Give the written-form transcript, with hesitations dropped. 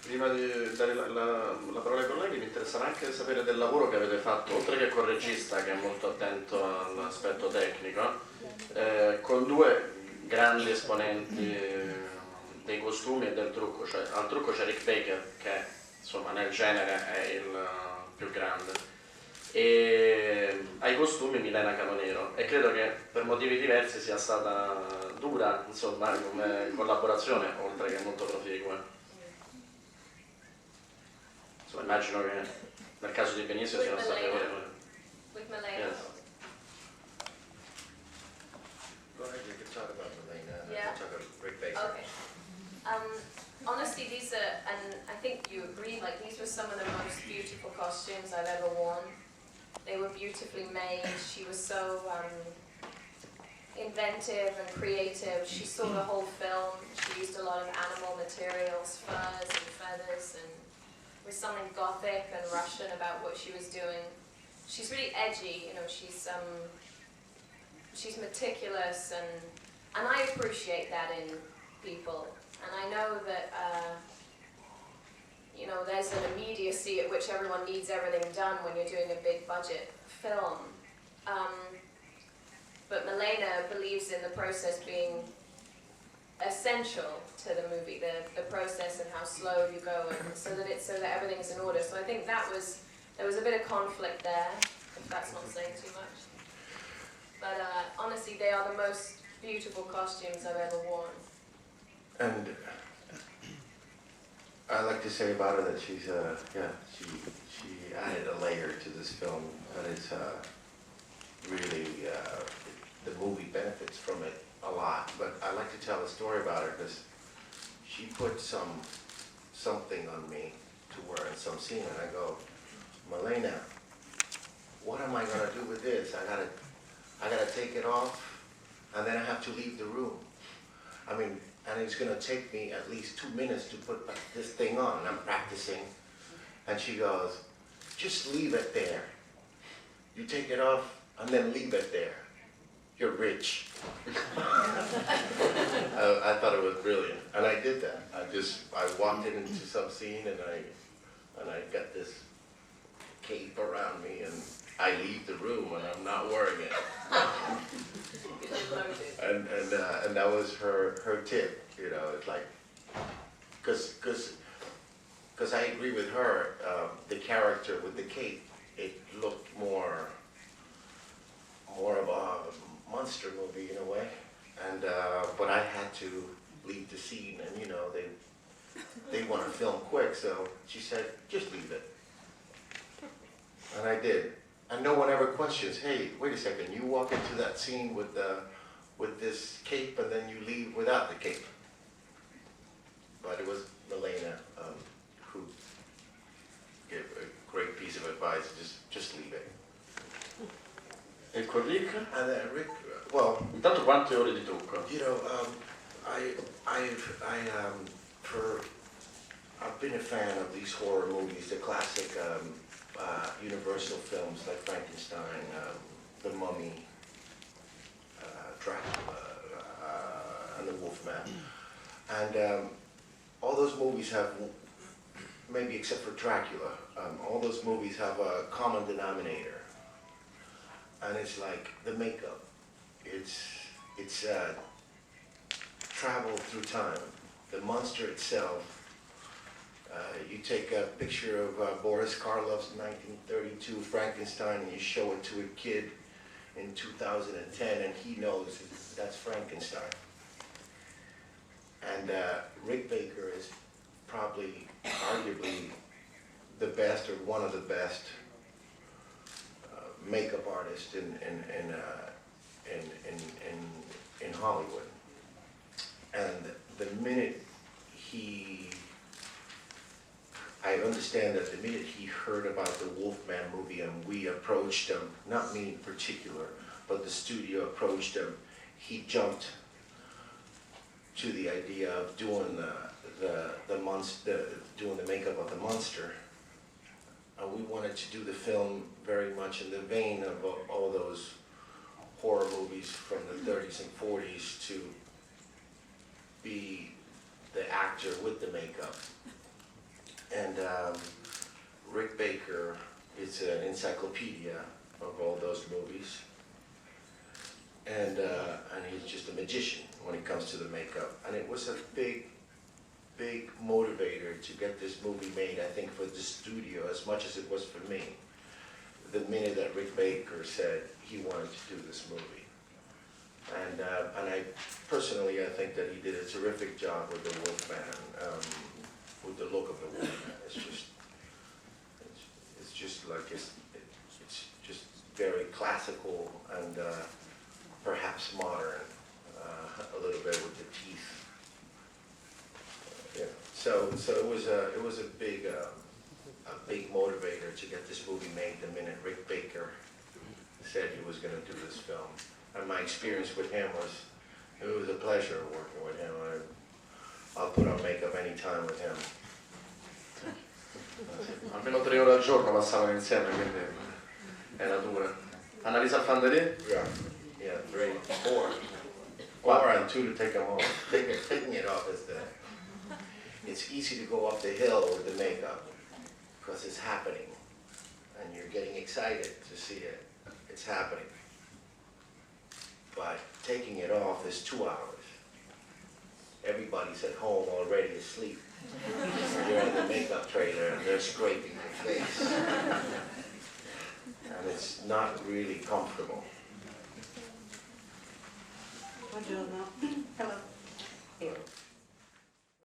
Prima di dare la parola ai colleghi, mi interessava anche sapere del lavoro che avete fatto, oltre che col regista che è molto attento all'aspetto tecnico, con due grandi esponenti dei costumi e del trucco, cioè al trucco c'è Rick Baker che insomma nel genere è il più grande, e ai costumi Milena Canonero, e credo che per motivi diversi sia stata dura insomma come collaborazione, oltre che molto proficua. Immagino che nel caso di Benicio siano state ore. With Milena. Yes. Go ahead, you can talk about Milena. Yeah. I can talk about Rick Baker. Okay. Honestly, these are, and I think you agree, like these were some of the most beautiful costumes I've ever worn. They were beautifully made. She was so inventive and creative. She saw the whole film. She used a lot of animal materials, furs and feathers, and with something gothic and Russian about what she was doing. She's really edgy, you know, she's meticulous, and I appreciate that in people. And I know that, you know, there's an immediacy at which everyone needs everything done when you're doing a big budget film. But Milena believes in the process being essential to the movie, the process and how slow you go, and so that everything is in order. So I think there was a bit of conflict there, if that's not saying too much. But honestly, they are the most beautiful costumes I've ever worn. And I like to say about her that she's she added a layer to this film, and it's really the movie benefits from it a lot. But I like to tell a story about her because she put something on me to wear in some scene, and I go, Milena, what am I gonna do with this? I gotta take it off, and then I have to leave the room. I mean, and it's gonna take me at least 2 minutes to put this thing on, and I'm practicing. And she goes, just leave it there. You take it off, and then leave it there. You're rich. I thought it was brilliant, and I did that. I walked into some scene, and I got this cape around me, and I leave the room, and I'm not wearing it. And that was her tip, you know. It's like, because I agree with her, the character with the cape, it looked more of a monster movie in a way, and but I had to leave the scene, and you know they want to film quick, so she said just leave it, and I did, and no one ever questions. Hey, wait a second, you walk into that scene with this cape, and then you leave without the cape. But it was Milena who gave a great piece of advice: just leave it. E con Rick? And then Rick, well, Intanto quante ore di trucco? you know, I've been a fan of these horror movies, the classic Universal films like Frankenstein, The Mummy, Dracula, and the Wolfman, and all those movies have, maybe except for Dracula, all those movies have a common denominator. And it's like the makeup. It's travel through time. The monster itself. You take a picture of Boris Karloff's 1932 Frankenstein, and you show it to a kid in 2010, and he knows that's Frankenstein. And Rick Baker is probably, arguably, the best, or one of the best makeup artist in Hollywood. And the minute I understand that the minute he heard about the Wolfman movie, and we approached him, not me in particular, but the studio approached him, he jumped to the idea of doing doing the makeup of the monster. We wanted to do the film very much in the vein of all those horror movies from the 30s and 40s, to be the actor with the makeup. And Rick Baker is an encyclopedia of all those movies. And he's just a magician when it comes to the makeup. And it was a big motivator to get this movie made, I think, for the studio as much as it was for me. The minute that Rick Baker said he wanted to do this movie. And I personally, I think that he did a terrific job with the Wolfman, with the look of the Wolfman. It's just like, it's just very classical and perhaps modern, a little bit with the teeth. Yeah. So it was a big motivator to get this movie made the minute Rick Baker said he was going to do this film. And my experience with him it was a pleasure working with him. I'll put on makeup anytime with him. Almeno 3 ore al giorno passavano insieme, quindi era dura. Annalisa Fandeli? Yeah, 3, 4. 4 and 2 to take them off. Taking it off is it's easy to go up the hill with the makeup because it's happening and you're getting excited to see it. It's happening. But taking it off is 2 hours. Everybody's at home already asleep. You're in the makeup trailer and they're scraping your face. And it's not really comfortable. Buongiorno. Hello.